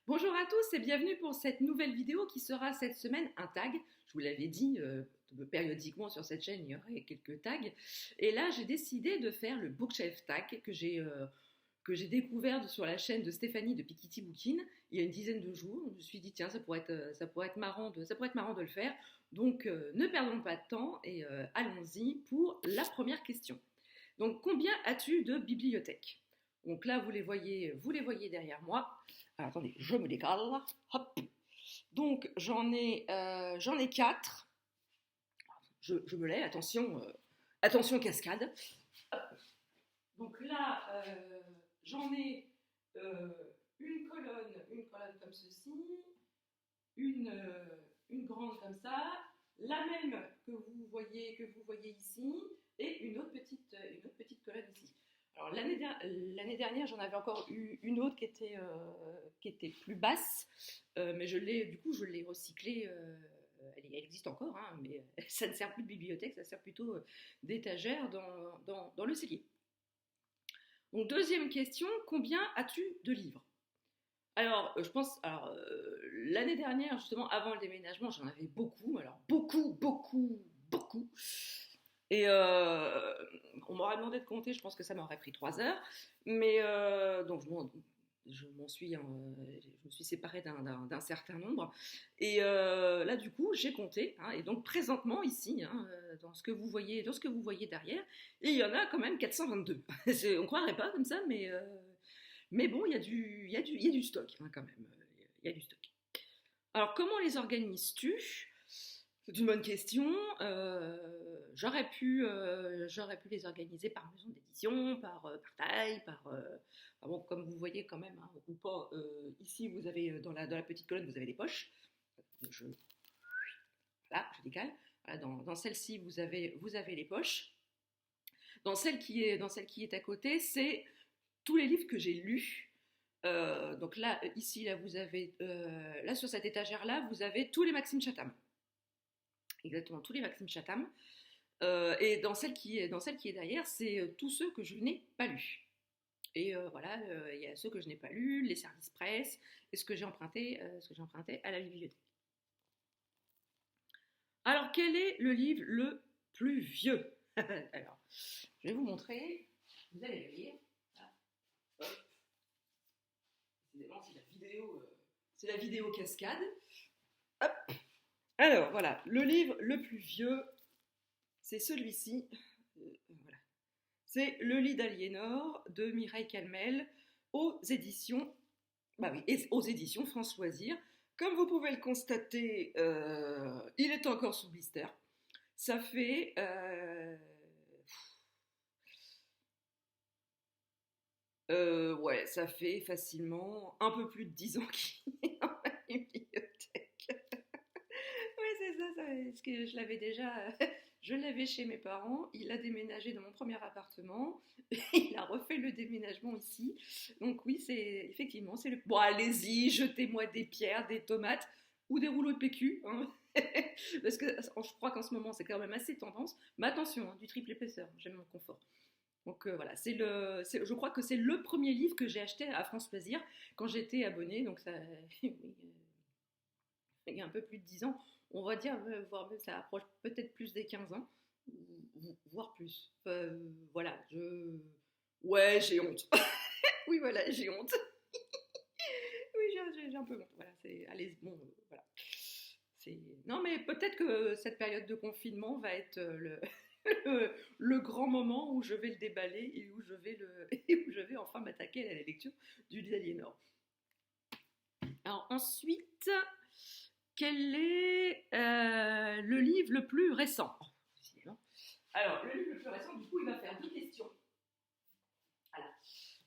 Bonjour à tous et bienvenue pour cette nouvelle vidéo qui sera cette semaine un tag. Je vous l'avais dit, périodiquement sur cette chaîne, il y aurait quelques tags. Et là, j'ai décidé de faire le bookshelf tag que j'ai découvert sur la chaîne de Stéphanie de Piketty Bookin il y a une dizaine de jours. Je me suis dit, tiens, ça pourrait être marrant de le faire. Donc, ne perdons pas de temps et allons-y pour la première question. Donc, combien as-tu de bibliothèques? Donc là, vous les voyez derrière moi. Alors, attendez, je me décale. Hop. Donc j'en ai 4. Je me lève, attention cascade. Hop. Donc là, j'en ai euh, une colonne comme ceci, une grande comme ça, la même que vous voyez ici, et une autre petite colonne ici. Alors l'année dernière, j'en avais encore eu une autre qui était plus basse, mais je l'ai recyclée. Elle existe encore, hein, mais ça ne sert plus de bibliothèque, ça sert plutôt d'étagère dans le cellier. Donc deuxième question, combien as-tu de livres? Alors, je pense, l'année dernière, justement, avant le déménagement, j'en avais beaucoup, alors beaucoup, beaucoup, beaucoup. Et on m'aurait demandé de compter, je pense que ça m'aurait pris 3 heures. Mais donc, je me suis séparée d'un certain nombre. Et là, du coup, j'ai compté, hein, et donc présentement, ici, hein, dans ce que vous voyez derrière, et il y en a quand même 422. On ne croirait pas comme ça, mais bon, il y a du stock, hein, quand même. Il y a du stock. Alors, comment les organises-tu? C'est une bonne question. J'aurais pu les organiser par maison d'édition, par taille, bon, comme vous voyez quand même, hein, ou pas. Ici, vous avez dans la petite colonne, vous avez des poches. Je, voilà, je décale. Voilà, dans celle-ci, vous avez les poches. Dans celle qui est à côté, c'est tous les livres que j'ai lus. Donc là, ici, là, vous avez, là sur cette étagère-là, vous avez tous les Maxime Chatham. Exactement, tous les Maxime Chatham. Et dans celle qui est derrière, c'est tous ceux que je n'ai pas lus. Et voilà, il y a ceux que je n'ai pas lus, les services presse, et ce que j'ai emprunté à la bibliothèque. Alors, quel est le livre le plus vieux? Alors, je vais vous montrer. Vous allez le lire. Là. Hop. Décidément, c'est la vidéo cascade. Hop. Alors, voilà, le livre le plus vieux, c'est celui-ci. Voilà. C'est Le lit d'Aliénor de Mireille Calmel aux éditions, bah oui, aux éditions France Loisirs. Comme vous pouvez le constater, il est encore sous blister. Ça fait ouais, ça fait facilement un peu plus de 10 ans qu'il est dans ma bibliothèque. Ouais, c'est ça, parce que je l'avais chez mes parents, il a déménagé dans mon premier appartement, il a refait le déménagement ici. Donc oui, c'est effectivement, c'est le... Bon, allez-y, jetez-moi des pierres, des tomates ou des rouleaux de PQ, hein. Parce que je crois qu'en ce moment, c'est quand même assez tendance. Mais attention, hein, du triple épaisseur, j'aime mon confort. Donc voilà, je crois que c'est le premier livre que j'ai acheté à France Loisirs quand j'étais abonnée, donc ça, oui, il y a un peu plus de 10 ans, on va dire, voire même ça approche peut-être plus des 15 ans, voire plus. Voilà, ouais, j'ai honte. Oui, voilà, j'ai honte. Oui, j'ai un peu honte. Voilà, allez, bon, voilà. Non, mais peut-être que cette période de confinement va être le grand moment où je vais le déballer et où je vais enfin m'attaquer à la lecture du Aliénor. Alors ensuite, quel est le livre le plus récent? Alors, le livre le plus récent, du coup, il va faire 2 questions. Voilà.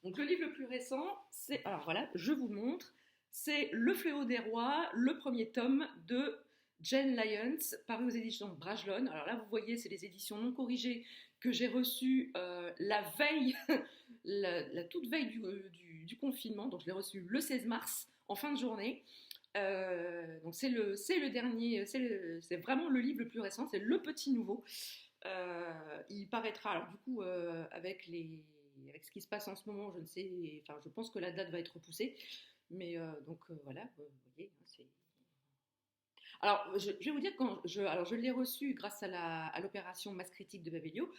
Donc, le livre le plus récent, c'est. Alors voilà, je vous montre. C'est Le Fléau des Rois, le premier tome de Jane Lyons, paru aux éditions Bragelonne. Alors là, vous voyez, c'est les éditions non corrigées que j'ai reçues la veille, la toute veille du confinement. Donc, je l'ai reçu le 16 mars, en fin de journée. Donc c'est le dernier, c'est vraiment le livre le plus récent, c'est le petit nouveau. Il paraîtra, alors du coup, avec ce qui se passe en ce moment, je ne sais, enfin, je pense que la date va être repoussée, Mais donc voilà, vous voyez, hein, c'est... Alors, je vais vous dire, alors, je l'ai reçu grâce à l'opération Masse Critique de Babelio.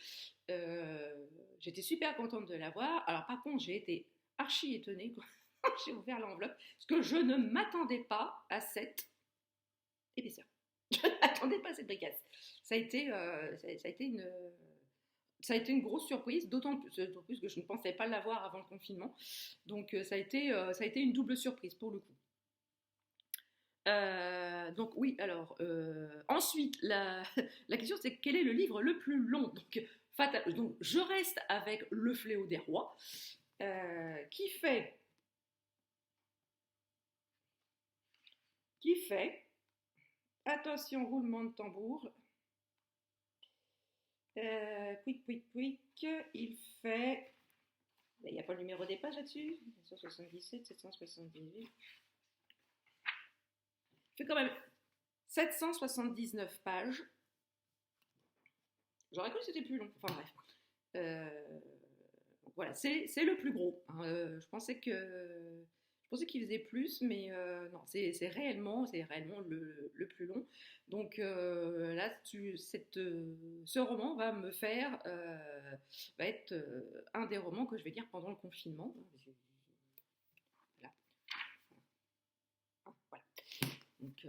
J'étais super contente de l'avoir. Alors, par contre, j'ai été archi étonnée quand j'ai ouvert l'enveloppe, parce que je ne m'attendais pas à cette épaisseur. Je ne m'attendais pas à cette bricasse. Ça a été une grosse surprise, d'autant plus que je ne pensais pas l'avoir avant le confinement. Donc, ça a été une double surprise pour le coup. Donc oui, alors ensuite la question c'est quel est le livre le plus long, donc je reste avec Le Fléau des Rois qui fait qui fait attention roulement de tambour, quick quick quick, il fait, il n'y a pas le numéro des pages là-dessus, 777, 778, il fait quand même 779 pages. J'aurais cru que c'était plus long. Enfin bref. Voilà, c'est le plus gros. Hein. Je pensais qu'il faisait plus, mais non, c'est réellement le plus long. Donc là, ce roman va être un des romans que je vais lire pendant le confinement. Voilà. Voilà. Donc,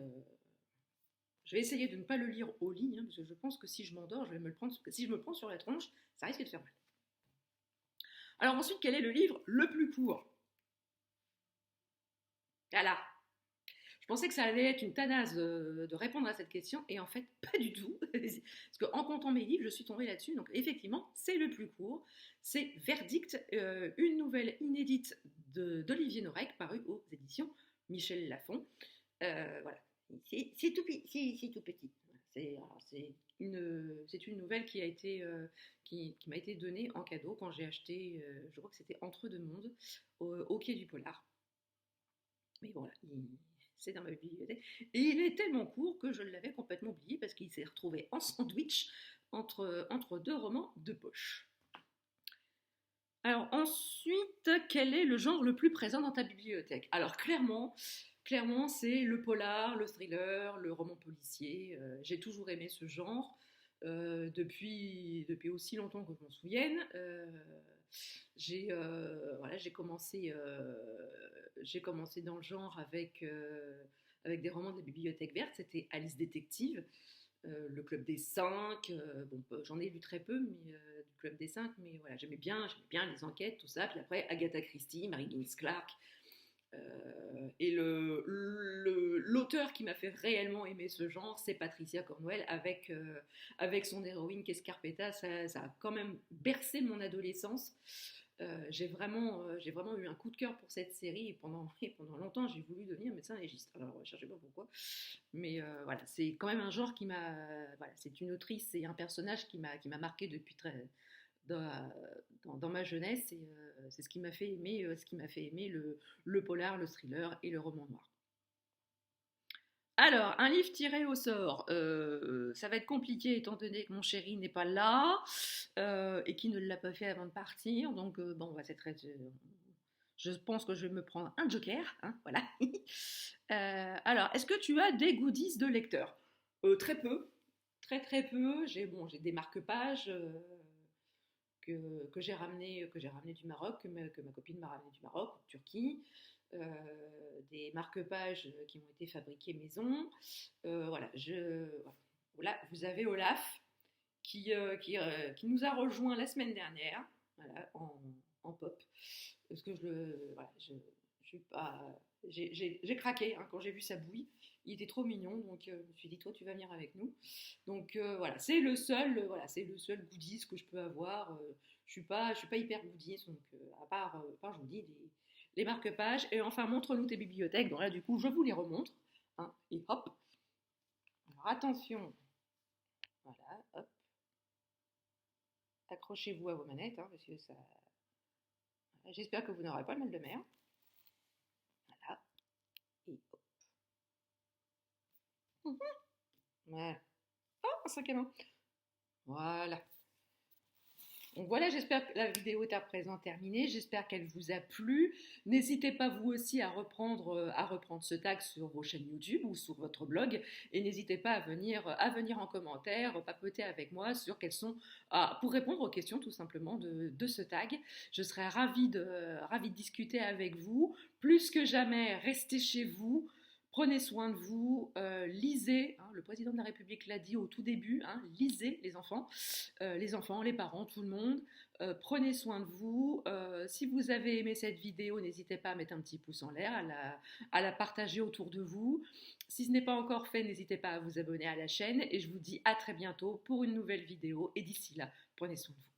je vais essayer de ne pas le lire au lit, hein, parce que je pense que si je m'endors, je vais me le prendre. Si je me le prends sur la tronche, ça risque de faire mal. Alors ensuite, quel est le livre le plus court? Voilà. Je pensais que ça allait être une tanasse de répondre à cette question, et en fait, pas du tout. Parce qu'en comptant mes livres, je suis tombée là-dessus. Donc effectivement, c'est le plus court. C'est Verdict, une nouvelle inédite d'Olivier Norek, parue aux éditions Michel Lafon. Voilà. C'est tout, tout petit. C'est une nouvelle qui m'a été donnée en cadeau quand j'ai acheté, je crois que c'était Entre deux mondes, au Quai du Polar. Mais voilà, c'est dans ma bibliothèque. Et il est tellement court que je l'avais complètement oublié parce qu'il s'est retrouvé en sandwich entre deux romans de poche. Alors ensuite, quel est le genre le plus présent dans ta bibliothèque? Alors clairement, c'est le polar, le thriller, le roman policier. J'ai toujours aimé ce genre depuis aussi longtemps que je m'en souvienne. Voilà, j'ai commencé dans le genre avec des romans de la Bibliothèque Verte. C'était Alice Détective, le Club des Cinq. Bon, j'en ai lu très peu, mais du Club des Cinq, mais voilà, j'aimais bien les enquêtes, tout ça. Puis après, Agatha Christie, Mary Louise Clark. Et l'auteur qui m'a fait réellement aimer ce genre, c'est Patricia Cornwell avec son héroïne qu'Escarpetta. Ça a quand même bercé mon adolescence. J'ai vraiment eu un coup de cœur pour cette série et pendant longtemps j'ai voulu devenir médecin légiste. Alors je ne cherchez pas pourquoi, mais voilà, c'est quand même un genre qui m'a, voilà, c'est une autrice et un personnage qui m'a marqué depuis très dans ma jeunesse, et c'est ce qui m'a fait aimer le polar, le thriller et le roman noir. Alors, un livre tiré au sort, ça va être compliqué étant donné que mon chéri n'est pas là et qu'il ne l'a pas fait avant de partir. Donc, bon, je pense que je vais me prendre un joker. Hein, voilà. Alors, est-ce que tu as des goodies de lecteur? Très peu. Très très peu. J'ai des marque-pages que j'ai ramené du Maroc, que ma copine m'a ramené du Maroc, de Turquie. Des marque-pages qui ont été fabriqués maison. Voilà, voilà, vous avez Olaf qui nous a rejoint la semaine dernière, voilà, en pop. Parce que voilà, je suis pas, j'ai craqué hein, quand j'ai vu sa bouille. Il était trop mignon, donc je me suis dit toi tu vas venir avec nous. Donc voilà, c'est le seul goodies que je peux avoir. Je suis pas hyper goodies, donc à part je vous dis les marque-pages. Et enfin montre-nous tes bibliothèques. Donc là du coup je vous les remontre. Hein, et hop. Alors attention, voilà, hop. Accrochez-vous à vos manettes, hein, parce que ça. J'espère que vous n'aurez pas le mal de mer. Voilà. Et hop. Voilà. Oh, un sac à main. Voilà. Donc voilà, j'espère que la vidéo est à présent terminée, j'espère qu'elle vous a plu. N'hésitez pas vous aussi à reprendre ce tag sur vos chaînes YouTube ou sur votre blog et n'hésitez pas à venir en commentaire, papoter avec moi sur pour répondre aux questions tout simplement de ce tag. Je serais ravie de discuter avec vous. Plus que jamais, restez chez vous. Prenez soin de vous, lisez, hein, le président de la République l'a dit au tout début, hein, lisez les enfants, les parents, tout le monde. Prenez soin de vous. Si vous avez aimé cette vidéo, n'hésitez pas à mettre un petit pouce en l'air, à la partager autour de vous. Si ce n'est pas encore fait, n'hésitez pas à vous abonner à la chaîne et je vous dis à très bientôt pour une nouvelle vidéo et d'ici là, prenez soin de vous.